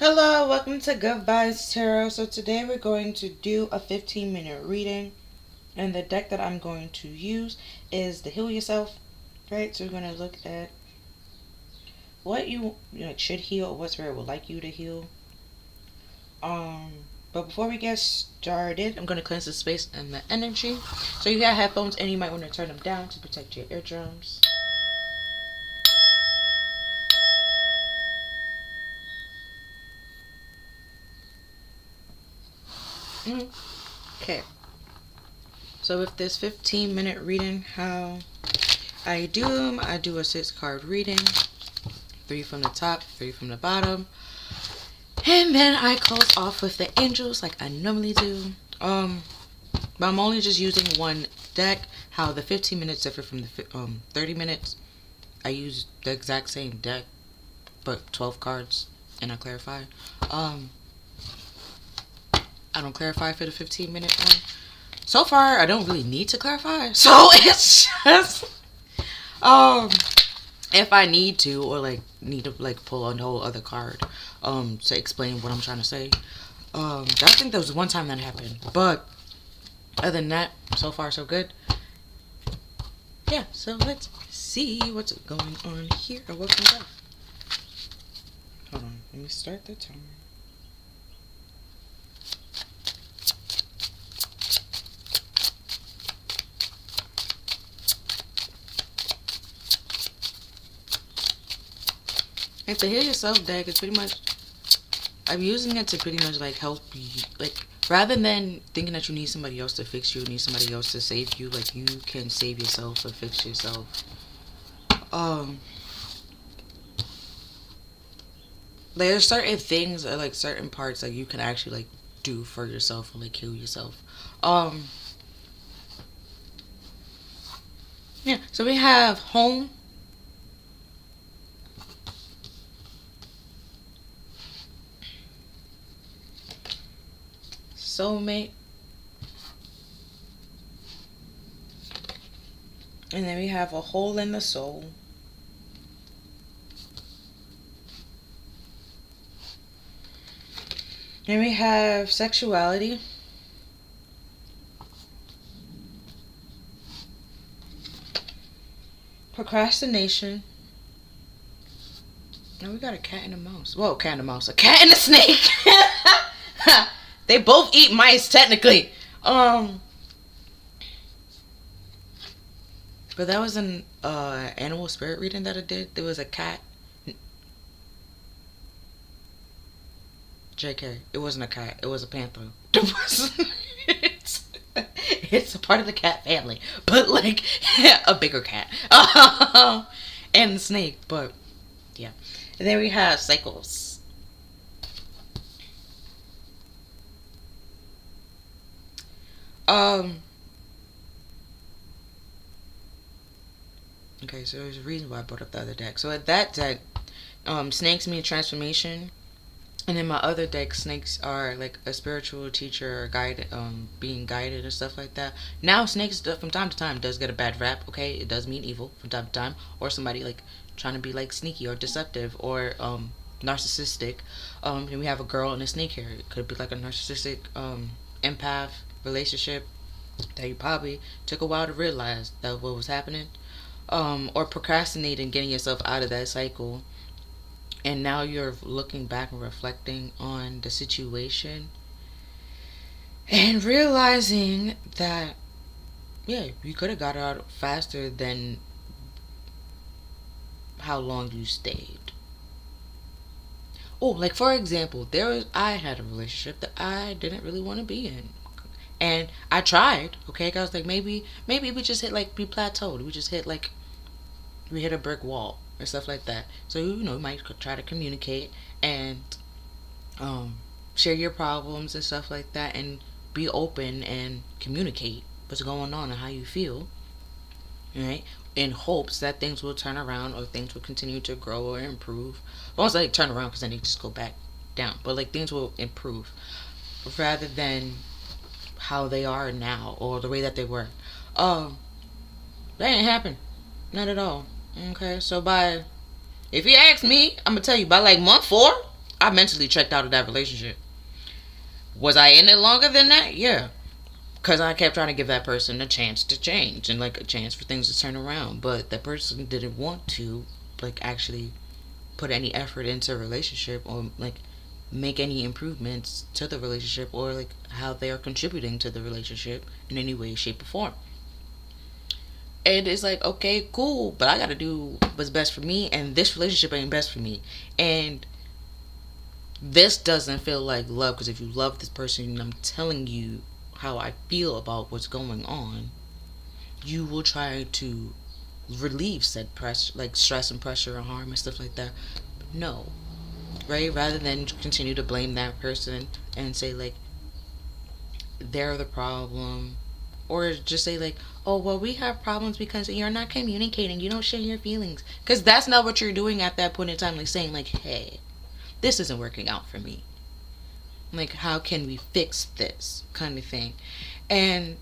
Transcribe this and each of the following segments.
Hello, welcome to Vibez Tarot. So today we're going to do a 15-minute reading, and the deck that I'm going to use is the Heal Yourself. Right, so we're going to look at what you should heal, or what spirit would like you to heal. But before we get started, I'm going to cleanse the space and the energy. So you got headphones, and you might want to turn them down to protect your eardrums. Okay. So with this 15-minute reading, how I do a 6-card reading. 3 from the top, 3 from the bottom. And then I close off with the angels like I normally do. But I'm only just using one deck. How the 15 minutes differ from the 30 minutes. I use the exact same deck, but 12 cards, and I clarify. I don't clarify for the 15-minute one. So far, I don't really need to clarify. So it's just, if I need to, or need to pull a whole other card, to explain what I'm trying to say. I think there was one time that happened, but other than that, so far so good. Yeah, so let's see what's going on here or what comes up. Hold on, let me start the timer. And the Heal Yourself deck is pretty much, I'm using it to pretty much help you, rather than thinking that you need somebody else to fix you, need somebody else to save you, you can save yourself or fix yourself. There's certain things or certain parts that you can actually do for yourself or heal yourself. Yeah, so we have home, soulmate, and then we have a hole in the soul, and we have sexuality, procrastination, and we got a cat and a mouse. Whoa, cat and a mouse. A cat and a snake. They both eat mice, technically. But that was an animal spirit reading that I did. There was a cat. JK. It wasn't a cat. It was a panther. It's a part of the cat family, but a bigger cat. And the snake, but yeah. And then we have cycles. Okay, so there's a reason why I brought up the other deck. So at that deck, snakes mean transformation, and in my other deck, snakes are a spiritual teacher or guide, being guided and stuff like that. Now, snakes from time to time does get a bad rap. Okay, it does mean evil from time to time, or somebody trying to be sneaky or deceptive or narcissistic. And we have a girl and a snake here. It could be a narcissistic empath relationship that you probably took a while to realize that what was happening. Or procrastinating getting yourself out of that cycle, and now you're looking back and reflecting on the situation and realizing that you could have got out faster than how long you stayed. For example, I had a relationship that I didn't really want to be in, and I tried. Okay, I was maybe we just hit we plateaued. We just hit we hit a brick wall or stuff like that. So you might try to communicate and share your problems and stuff like that, and be open and communicate what's going on and how you feel, right? In hopes that things will turn around or things will continue to grow or improve. I won't say turn around because then they just go back down, but things will improve rather than how they are now or the way that they were. That didn't happen, not at all. Okay, so if you ask me, I'm gonna tell you by month 4, I mentally checked out of that relationship. Was I in it longer than that? Yeah. Because I kept trying to give that person a chance to change and like a chance for things to turn around. But that person didn't want to like actually put any effort into a relationship or like make any improvements to the relationship or like how they are contributing to the relationship in any way, shape, or form. And it's like, okay, cool, but I gotta do what's best for me, and this relationship ain't best for me. And this doesn't feel like love, because if you love this person and I'm telling you how I feel about what's going on, you will try to relieve said pressure, like stress and pressure and harm and stuff like that. No, right? Rather than continue to blame that person and say like they're the problem, or just say like, oh well, we have problems because you're not communicating, you don't share your feelings, because that's not what you're doing at that point in time. Like saying like, hey, this isn't working out for me, like how can we fix this kind of thing. And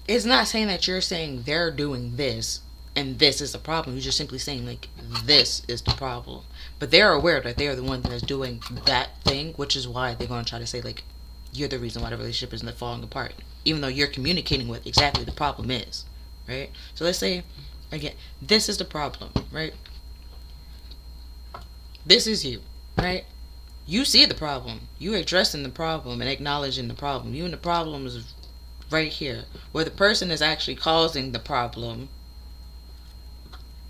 it's not saying that you're saying they're doing this and this is the problem. You're just simply saying like this is the problem. But they're aware that they are the one that's doing that thing, which is why they're going to try to say like you're the reason why the relationship isn't falling apart, even though you're communicating what exactly the problem is, right? So let's say again, this is the problem, right? This is you, right? You see the problem. You addressing the problem and acknowledging the problem. You and the problem is right here. Where the person is actually causing the problem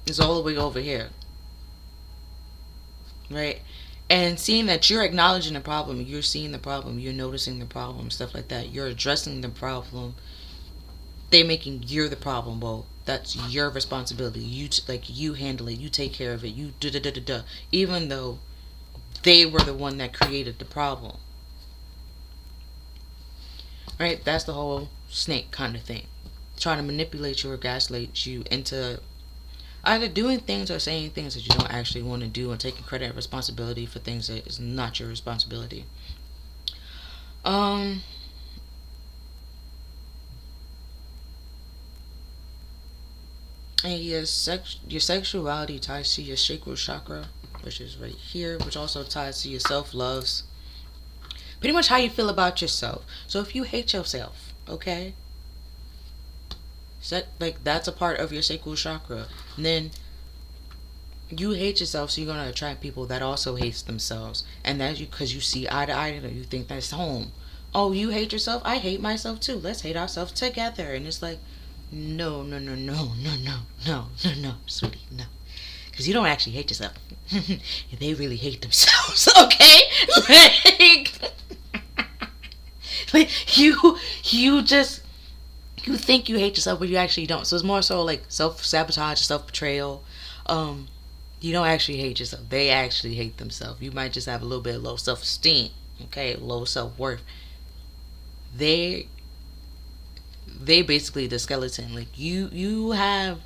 is all the way over here, right? And seeing that you're acknowledging the problem, you're seeing the problem, you're noticing the problem, stuff like that, you're addressing the problem, they're making you're the problem. Well, that's your responsibility. You handle it, you take care of it, you da da da da da, even though they were the one that created the problem, right? That's the whole snake kind of thing, trying to manipulate you or gaslight you into either doing things or saying things that you don't actually want to do, and taking credit and responsibility for things that is not your responsibility. Um and your sexuality ties to your sacral chakra, which is right here, which also ties to your self-loves. Pretty much how you feel about yourself. So if you hate yourself, okay, so like that's a part of your sacral chakra. And then you hate yourself, so you're gonna attract people that also hates themselves, and that's you because you see eye to eye, and you think that's home. Oh, you hate yourself? I hate myself too. Let's hate ourselves together. And it's like, no, no, no, no, no, no, no, no, no, sweetie, no, because you don't actually hate yourself. They really hate themselves. Okay, like, like you just you think you hate yourself, but you actually don't. So it's more so like self sabotage, self betrayal. Um, you don't actually hate yourself. They actually hate themselves. You might just have a little bit of low self esteem, okay, low self worth. They they basically the skeleton. Like you have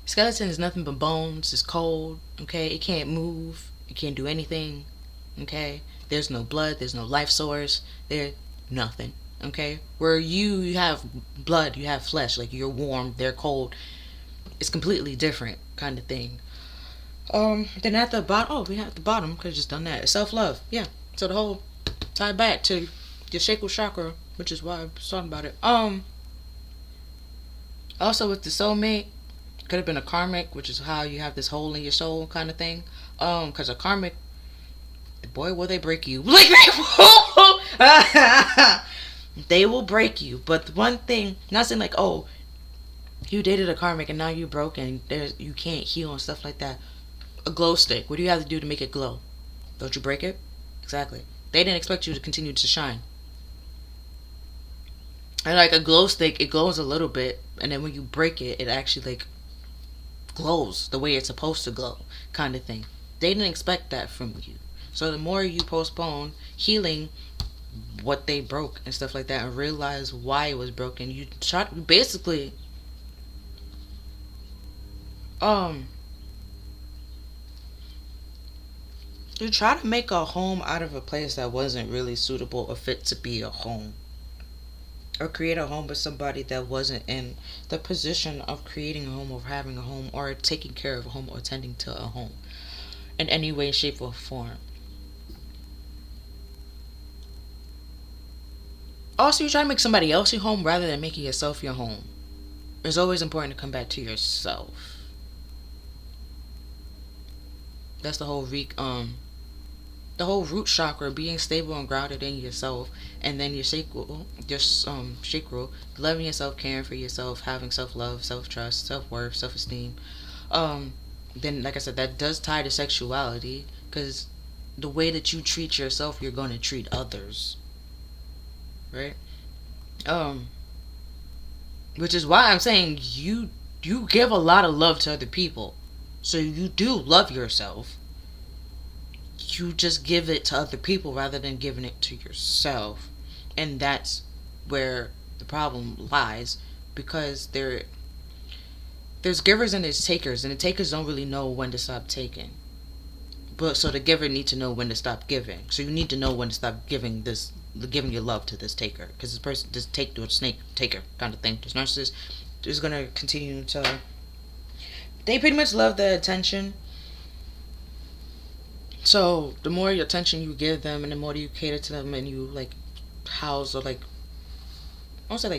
skeleton is nothing but bones. It's cold, okay. It can't move. It can't do anything, okay. There's no blood. There's no life source. There nothing, okay. Where you have blood, you have flesh. Like you're warm. They're cold. It's completely different kind of thing. Then at the bottom, oh, we have the bottom. Could have just done that. Self love, yeah. So the whole tie back to your sacral chakra, which is why I was talking about it. Also with the soulmate, could have been a karmic, which is how you have this hole in your soul kind of thing. Because a karmic, boy, will they break you? Like they will break you. But the one thing, not saying like, oh, you dated a karmic and now you're broken. There's you can't heal and stuff like that. A glow stick. What do you have to do to make it glow? Don't you break it? Exactly. They didn't expect you to continue to shine. And like a glow stick, it glows a little bit, and then when you break it, it actually like glows the way it's supposed to glow, kind of thing. They didn't expect that from you. So the more you postpone healing what they broke and stuff like that, and realize why it was broken, you try to basically um you try to make a home out of a place that wasn't really suitable or fit to be a home. or create a home with somebody that wasn't in the position of creating a home or having a home or taking care of a home or tending to a home in any way, shape, or form. Also, you're trying to make somebody else your home rather than making yourself your home. It's always important to come back to yourself. That's the whole root chakra, being stable and grounded in yourself, and then your sacral, chakra, loving yourself, caring for yourself, having self-love, self-trust, self-worth, self-esteem. Um, then, like I said, that does tie to sexuality, because the way that you treat yourself, you're going to treat others, right? Um, which is why I'm saying you give a lot of love to other people, so you do love yourself. You just give it to other people rather than giving it to yourself, and that's where the problem lies, because there's givers and there's takers, and the takers don't really know when to stop taking. But so the giver needs to know when to stop giving. So you need to know when to stop giving your love to this taker, because this person, this snake taker kind of thing, this narcissist is gonna continue to. They pretty much love the attention. So the more attention you give them, and the more you cater to them, and you like house or like, I don't say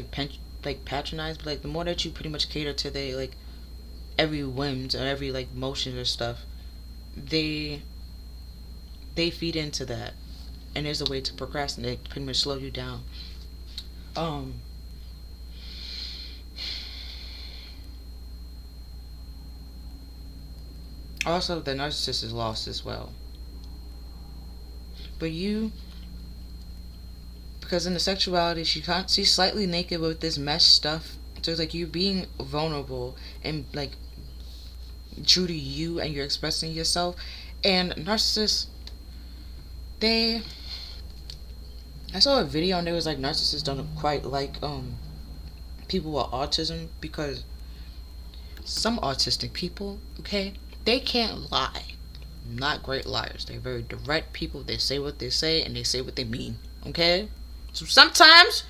like patronize, but like the more that you pretty much cater to their like every whims or every like motion or stuff, they feed into that, and there's a way to procrastinate, pretty much slow you down. Um. Also, the narcissist is lost as well. But you, because in the sexuality, she's slightly naked with this mesh stuff. So it's like you being vulnerable and like true to you, and you're expressing yourself. And narcissists, they, I saw a video and there was like narcissists don't quite like people with autism, because some autistic people, okay, they can't lie. Not great liars. They're very direct people. They say what they say and they say what they mean. Okay? So sometimes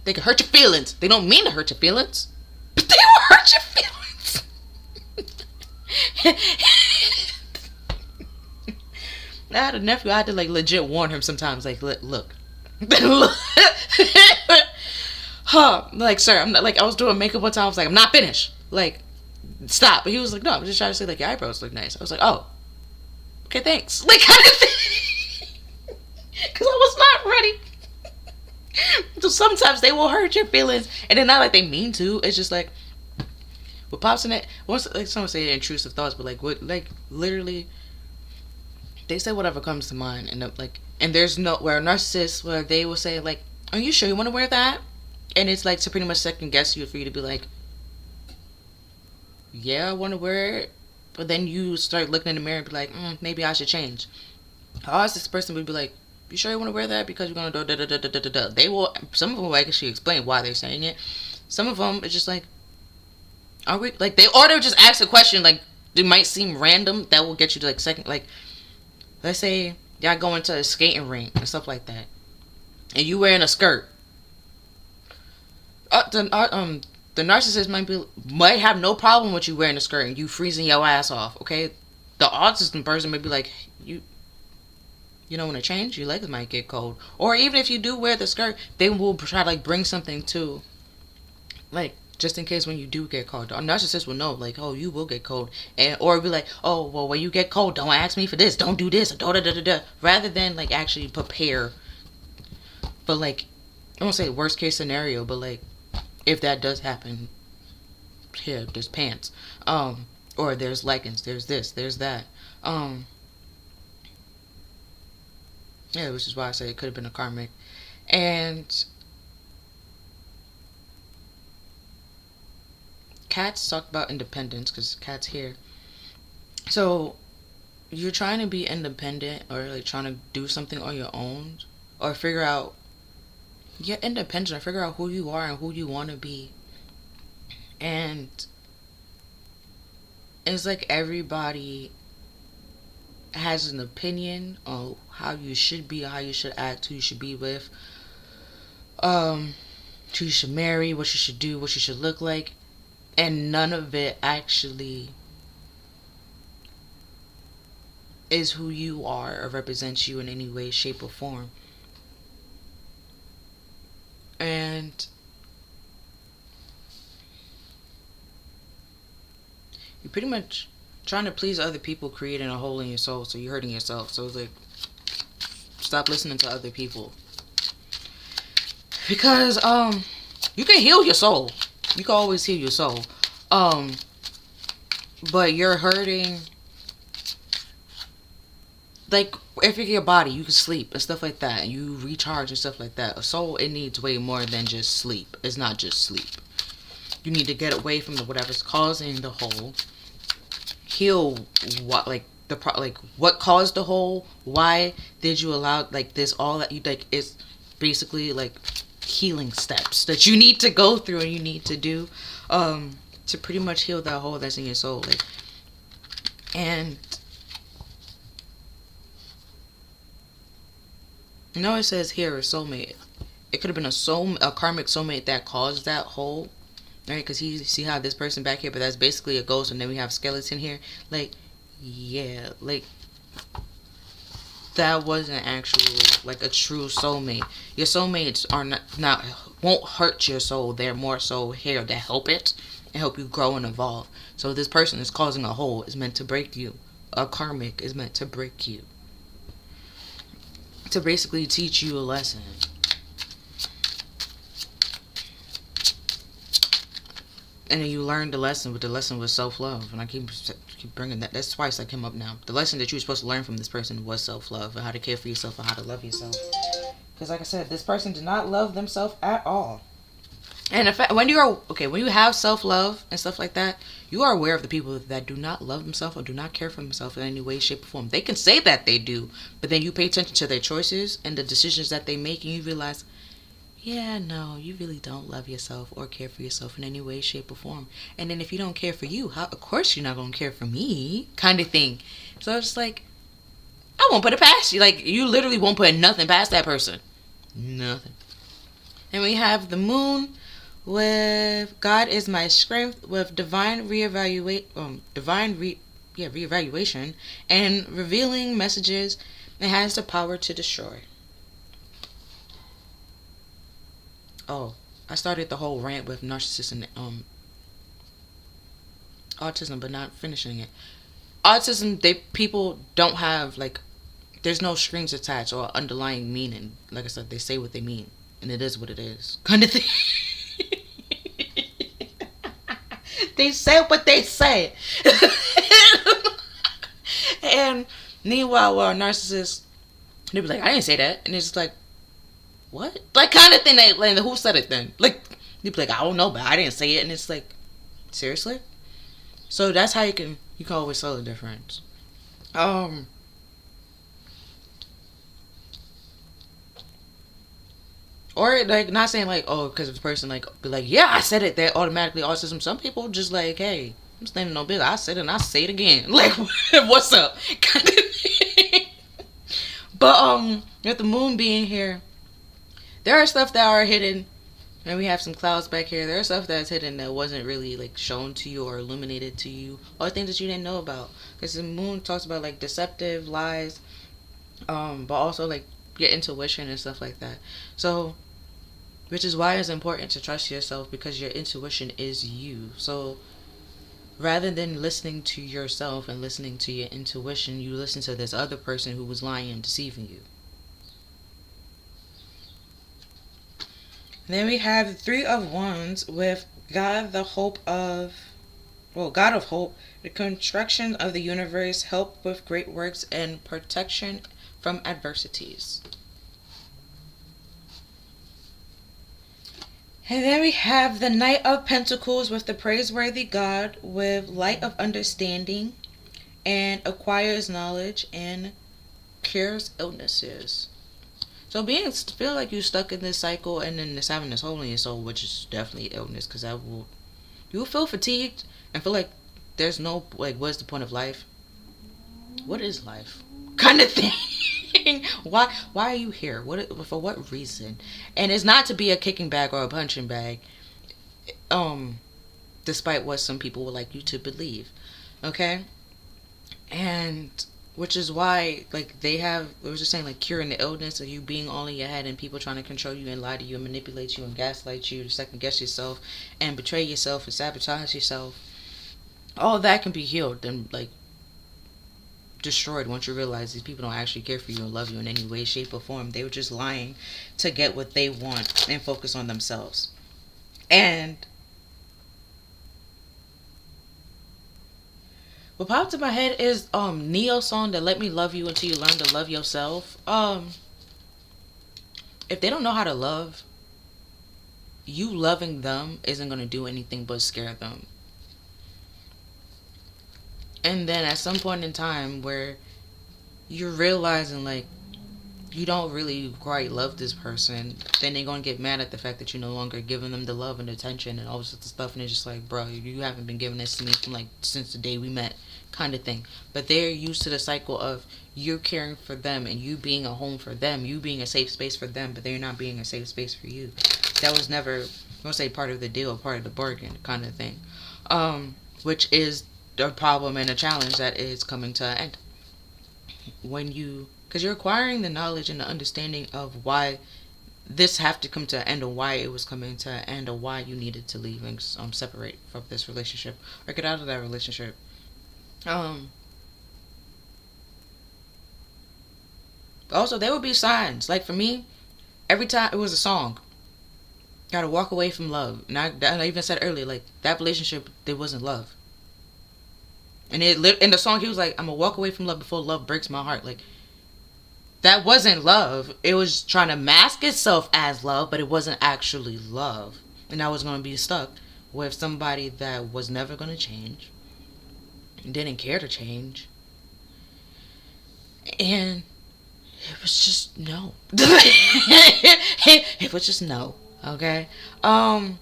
they can hurt your feelings. They don't mean to hurt your feelings, but they will hurt your feelings. I had a nephew. I had to like legit warn him sometimes. Like, look. Huh? Like, sir, I'm not, like, I was doing makeup one time. I was like, I'm not finished. Like, stop. But he was like, no, I'm just trying to say like your eyebrows look nice. I was like, oh, okay, thanks. Like, kind of thing. Because I was not ready. So sometimes they will hurt your feelings, and they're not like they mean to. It's just like what pops in it. Once, like someone say intrusive thoughts, but like what, like literally, they say whatever comes to mind, and like, and there's no where a narcissist where they will say like, "Are you sure you want to wear that?" And it's like to pretty much second guess you, for you to be like, "Yeah, I want to wear it," but then you start looking in the mirror and be like, "Maybe I should change." How else this person would be like, "You sure you want to wear that? Because you're gonna do da da da da da da." They will. Some of them will actually explain why they're saying it. Some of them it's just like, are we like they or they'll just ask a question like it might seem random that will get you to like second, like let's say y'all going to a skating rink and stuff like that, and you wearing a skirt. The narcissist might have no problem with you wearing a skirt and you freezing your ass off. Okay, the autism person may be like, you don't want to change, your legs might get cold. Or even if you do wear the skirt, they will try to like bring something to, like, just in case when you do get cold. A narcissist will know, like, oh, you will get cold. And or be like, oh, well, when you get cold, don't ask me for this, don't do this, da da da da da. Rather than like actually prepare for like, I won't say worst case scenario, but like if that does happen, here, there's pants. Or there's leggings, there's this, there's that. Yeah, which is why I say it could have been a karmic. And Cats talked about independence, because Cat's here. So you're trying to be independent, or like trying to do something on your own, or figure out, get independent, or figure out who you are and who you want to be. And it's like everybody has an opinion on how you should be, how you should act, who you should be with. who you should marry, what you should do, what you should look like, and none of it actually is who you are or represents you in any way, shape, or form. And you're pretty much trying to please other people, creating a hole in your soul, so you're hurting yourself. So it's like, stop listening to other people. Because you can heal your soul. You can always heal your soul. But you're hurting. Like, if you're your body, you can sleep and stuff like that, and you recharge and stuff like that. A soul, it needs way more than just sleep. It's not just sleep. You need to get away from whatever's causing the hole. Heal what, like, what caused the hole? Why did you allow, like, this, all that you, like, it's basically, like, healing steps that you need to go through and you need to do, to pretty much heal that hole that's in your soul. Like, and you know, it says here a soulmate. It could have been a karmic soulmate that caused that hole, right? Because you see how this person back here, but that's basically a ghost, and then we have skeleton here. Like, yeah, like, that wasn't actually like a true soulmate. Your soulmates are not won't hurt your soul. They're more so here to help it and help you grow and evolve. So this person is causing a hole is meant to break you. A karmic is meant to break you, to basically teach you a lesson. And then you learned the lesson, but the lesson was self-love. And I keep bringing that. That's twice I came up now. The lesson that you were supposed to learn from this person was self-love, and how to care for yourself, and how to love yourself. Because like I said, this person did not love themselves at all. And in fact, when you have self-love and stuff like that, you are aware of the people that do not love themselves or do not care for themselves in any way, shape, or form. They can say that they do, but then you pay attention to their choices and the decisions that they make, and you realize, yeah, no, you really don't love yourself or care for yourself in any way, shape, or form. And then if you don't care for you, of course you're not going to care for me, kind of thing. So it's like, I won't put it past you. Like, you literally won't put nothing past that person. Nothing. And we have the moon with God is my strength, with divine reevaluation and revealing messages. It has the power to destroy. Oh, I started the whole rant with narcissism and autism, but not finishing it. Autism, people don't have, like, there's no strings attached or underlying meaning. Like I said, they say what they mean, and it is what it is, kind of thing. They say what they say. And meanwhile, narcissists, they be like, I didn't say that, and it's just like, what? Like, kind of thing. Like, who said it then? Like, you'd be like, I don't know, but I didn't say it. And it's like, seriously? So that's how you can always tell the difference. Or, like, not saying, like, oh, because of the person, like, be like, yeah, I said it, they're automatically autism. Some people just like, hey, I'm standing on business. I said it and I say it again. Like, what's up? Kind of thing. But, with the moon being here, there are stuff that are hidden, and we have some clouds back here. There are stuff that's hidden that wasn't really, like, shown to you or illuminated to you, or things that you didn't know about. Because the moon talks about, like, deceptive lies, but also, like, your intuition and stuff like that. So, which is why it's important to trust yourself, because your intuition is you. So, rather than listening to yourself and listening to your intuition, you listen to this other person who was lying and deceiving you. Then we have the Three of Wands with God of Hope, the construction of the universe, help with great works, and protection from adversities. And then we have the Knight of Pentacles with the praiseworthy God, with light of understanding, and acquires knowledge and cures illnesses. So feel like you're stuck in this cycle, and then this having this hole in your soul, which is definitely illness, because you will feel fatigued and feel like there's no, like, what's the point of life? What is life? Kind of thing. Why are you here? For what reason? And it's not to be a kicking bag or a punching bag. Um, Despite what some people would like you to believe. Okay? And which is why, like, they were just saying, like, curing the illness of you being all in your head and people trying to control you and lie to you and manipulate you and gaslight you to second guess yourself and betray yourself and sabotage yourself. All that can be healed and, like, destroyed once you realize these people don't actually care for you and love you in any way, shape, or form. They were just lying to get what they want and focus on themselves. And what popped in my head is Neo's song that Let Me Love You Until You Learn to Love Yourself. If they don't know how to love, you loving them isn't going to do anything but scare them. And then at some point in time where you're realizing, like, you don't really quite love this person, then they're going to get mad at the fact that you're no longer giving them the love and attention and all this other stuff. And it's just like, bro, you haven't been giving this to me from, like, since the day we met, kind of thing. But they're used to the cycle of you caring for them and you being a home for them, you being a safe space for them, but they're not being a safe space for you. That was never, I won't say part of the deal, part of the bargain, kind of thing. Which is a problem and a challenge that is coming to an end. Because you're acquiring the knowledge and the understanding of why this have to come to an end, or why it was coming to an end, or why you needed to leave and separate from this relationship or get out of that relationship. Also, there would be signs. Like for me, every time it was a song, gotta walk away from love. And I even said earlier, like, that relationship, there wasn't love. And in the song, he was like, I'm gonna walk away from love before love breaks my heart. Like, that wasn't love. It was trying to mask itself as love, but it wasn't actually love. And I was gonna be stuck with somebody that was never gonna change, didn't care to change, and it was just no. It was just no. Okay. And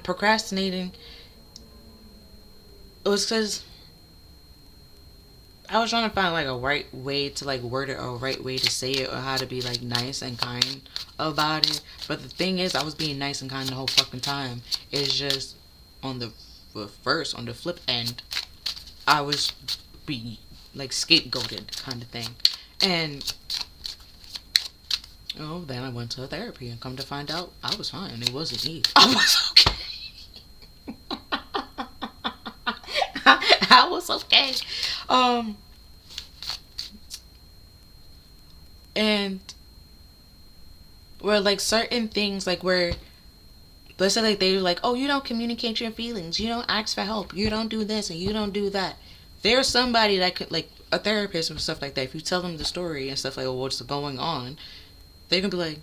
procrastinating, it was because I was trying to find, like, a right way to, like, word it, or a right way to say it, or how to be, like, nice and kind about it. But the thing is, I was being nice and kind the whole fucking time. It's just on the flip end, I was being, like, scapegoated kind of thing. And then I went to therapy and come to find out I was fine. It wasn't me. I was okay. I was okay. And where, like, certain things, like, where, let's say, like, they were like, oh, you don't communicate your feelings, you don't ask for help, you don't do this and you don't do that. There's somebody that could, like, a therapist and stuff like that, if you tell them the story and stuff like, oh, what's going on, they're gonna be like,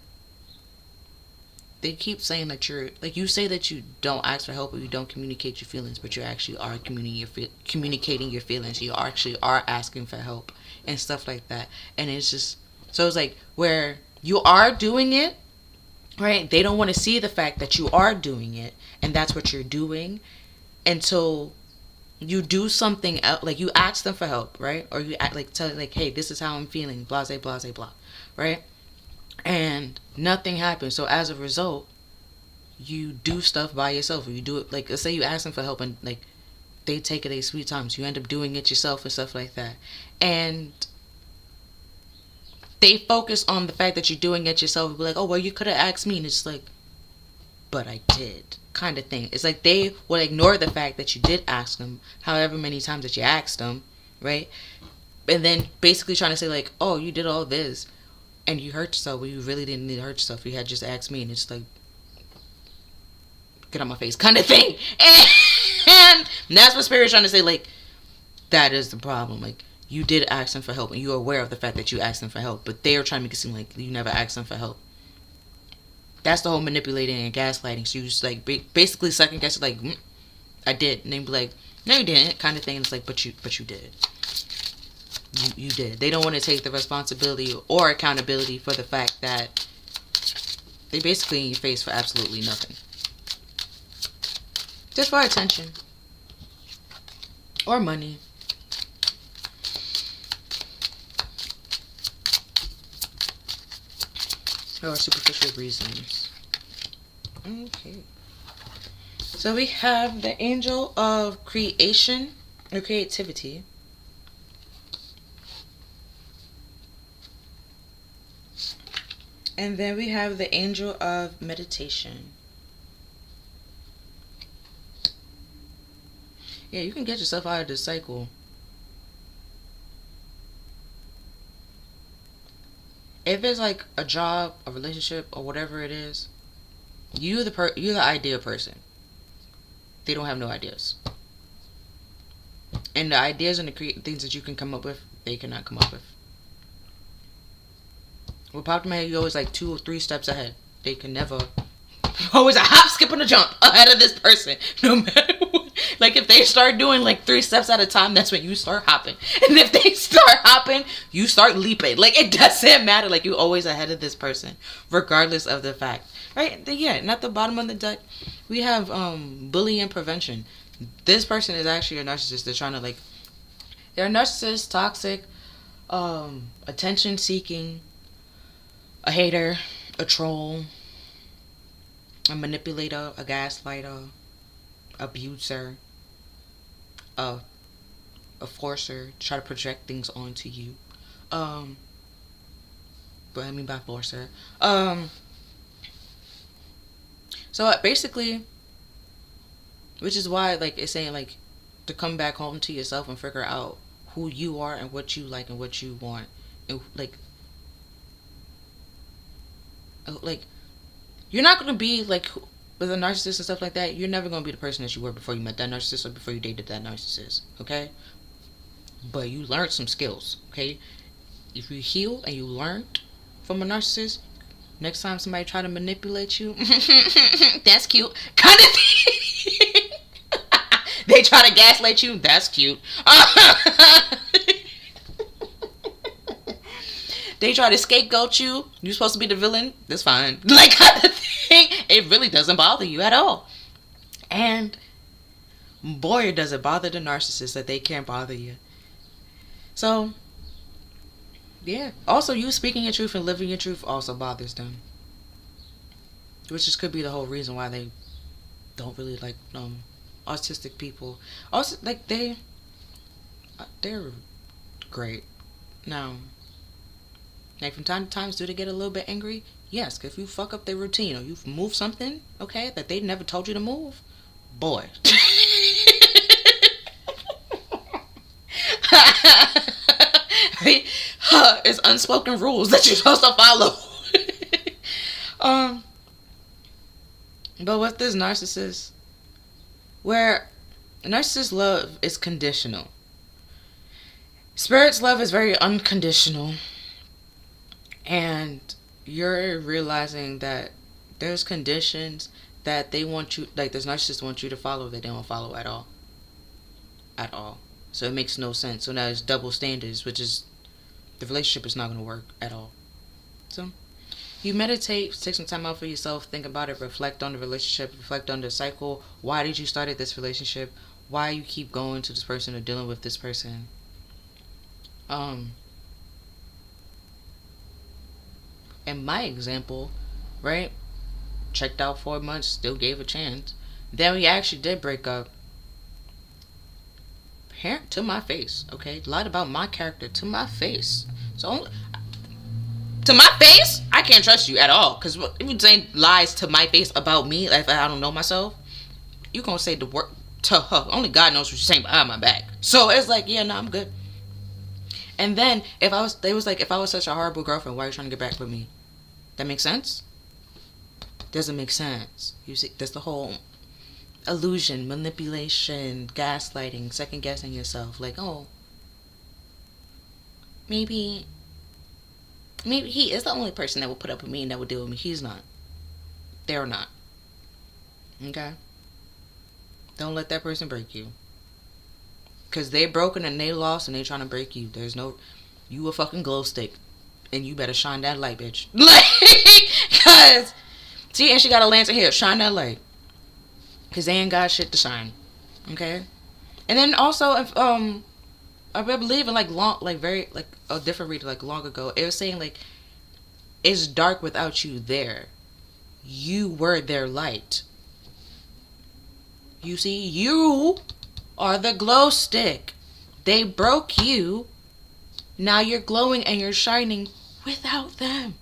they keep saying that you're, like, you say that you don't ask for help or you don't communicate your feelings, but you actually are communicating your feelings. You actually are asking for help and stuff like that. And it's just, so it's like, where you are doing it, right? They don't want to see the fact that you are doing it, and that's what you're doing, until you do something else. Like, you ask them for help, right? Or you act, like, tell, like, hey, this is how I'm feeling, blah, blah, blah, blah, right? And nothing happens. So as a result, you do stuff by yourself, or you do it, like, let's say you ask them for help and, like, they take it a sweet time, so you end up doing it yourself and stuff like that. And they focus on the fact that you're doing it yourself. Be like, oh, well, you could have asked me. And it's like, but I did, kind of thing. It's like they will ignore the fact that you did ask them, however many times that you asked them, right? And then basically trying to say, like, oh, you did all this and you hurt yourself. Well, you really didn't need to hurt yourself. You had just asked me. And it's like, get on my face, kind of thing. And that's what Spirit's trying to say, like, that is the problem. Like, you did ask them for help, and you're aware of the fact that you asked them for help, but they are trying to make it seem like you never asked them for help. That's the whole manipulating and gaslighting. So you just, like, basically second guess, like, I did, and they be like, no, you didn't, kind of thing. And it's like, but you did. You did. They don't want to take the responsibility or accountability for the fact that they basically in your face for absolutely nothing, just for attention or money. or superficial reasons. Okay. So we have the angel of creation or creativity. And then we have the angel of meditation. Yeah, you can get yourself out of this cycle. If it's like a job, a relationship, or whatever it is, you're the idea person. They don't have no ideas. And the ideas and the things that you can come up with, they cannot come up with. What popped in my head, you're always like 2 or 3 steps ahead. They can never. Always a hop, skip, and a jump ahead of this person. No matter what. Like if they start doing like 3 steps at a time, that's when you start hopping. And if they start hopping, you start leaping. Like it doesn't matter. Like you're always ahead of this person, regardless of the fact. Right? Yeah. And at the bottom of the deck, we have bullying prevention. This person is actually a narcissist. They're trying to like. They're a narcissist, toxic, attention seeking, a hater, a troll, a manipulator, a gaslighter, abuser, a forcer, try to project things onto you. What I mean by forcer. So basically, which is why like it's saying like to come back home to yourself and figure out who you are and what you like and what you want, and like you're not gonna be like with a narcissist and stuff like that. You're never gonna be the person that you were before you met that narcissist or before you dated that narcissist. Okay, but you learned some skills. Okay, if you heal and you learned from a narcissist, next time somebody try to manipulate you, that's cute. Kind of thing. They try to gaslight you, that's cute. They try to scapegoat you. You're supposed to be the villain. That's fine. Like kind of thing. It really doesn't bother you at all. And boy, it doesn't bother the narcissist that they can't bother you. So, yeah. Also, you speaking your truth and living your truth also bothers them. Which just could be the whole reason why they don't really like autistic people. Also, like they're great. Now, like from time to time, do they get a little bit angry? Yes, if you fuck up their routine or you move something, okay, that they never told you to move, boy. It's unspoken rules that you're supposed to follow. But with this narcissist, where narcissist love is conditional, spirit's love is very unconditional. And you're realizing that there's conditions that they want you, like this narcissist wants you to follow that they don't follow at all. At all. So it makes no sense. So now it's double standards, which is, the relationship is not going to work at all. So you meditate, take some time out for yourself, think about it, reflect on the relationship, reflect on the cycle. Why did you start this relationship? Why you keep going to this person or dealing with this person? In my example, right, checked out 4 months, still gave a chance. Then we actually did break up. To my face, okay? Lied about my character to my face. So, to my face, I can't trust you at all. Because if you're saying lies to my face about me, if I don't know myself, you're going to say the word to her. Only God knows what you're saying behind my back. So it's like, yeah, no, I'm good. And then if I was such a horrible girlfriend, why are you trying to get back with me? That makes sense? Doesn't make sense. You see, that's the whole illusion, manipulation, gaslighting, second guessing yourself. Like, oh, maybe he is the only person that will put up with me and that will deal with me. He's not. They're not. Okay? Don't let that person break you. Because they're broken and they lost and they trying to break you. There's no... You a fucking glow stick. And you better shine that light, bitch. Like... Because... See, and she got a lantern here. Shine that light. Because they ain't got shit to shine. Okay? And then also, if, I believe in, like, a different reader, like, long ago, it was saying, like, It's dark without you there. You were their light. You see, you are the glow stick. They broke you. Now you're glowing and you're shining without them.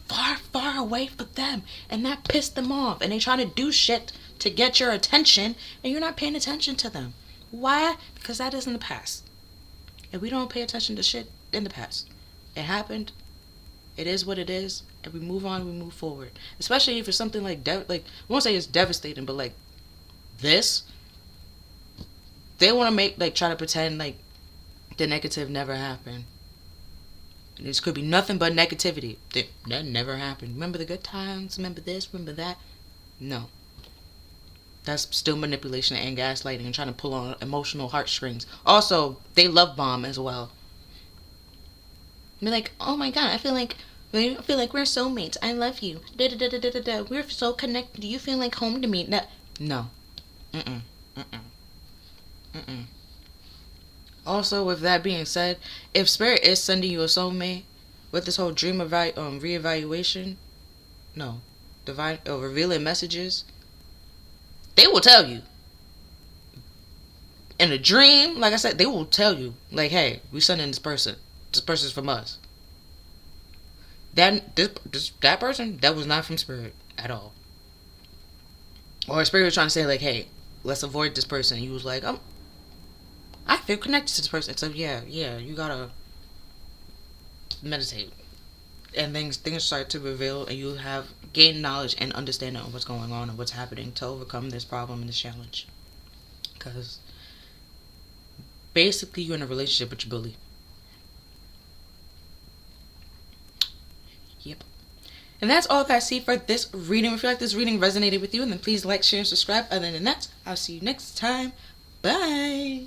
Far, far away from them. And that pissed them off. And they trying to do shit to get your attention. And you're not paying attention to them. Why? Because that is in the past. And we don't pay attention to shit in the past. It happened. It is what it is. And we move on, we move forward. Especially if it's something like, I won't say it's devastating, but like this. They want to try to pretend like the negative never happened. This could be nothing but negativity. That never happened. Remember the good times? Remember this? Remember that? No. That's still manipulation and gaslighting and trying to pull on emotional heartstrings. Also, they love bomb as well. Be like, oh my god, I feel like we're soulmates. I love you. Da da da da da da. We're so connected. Do you feel like home to me? No. Also, with that being said, if spirit is sending you a soulmate with this whole dream reevaluation, divine revealing messages, they will tell you. In a dream, like I said, they will tell you, like, hey, we sending this person. This person's from us. That person, that was not from spirit at all. Or spirit was trying to say, like, hey, let's avoid this person. You was like, I feel connected to this person. So yeah, you gotta meditate. And things start to reveal, and you have gained knowledge and understanding of what's going on and what's happening to overcome this problem and this challenge. Because basically you're in a relationship with your bully. Yep. And that's all that I see for this reading. If you like this reading resonated with you, then please like, share, and subscribe. Other than that, I'll see you next time. Bye.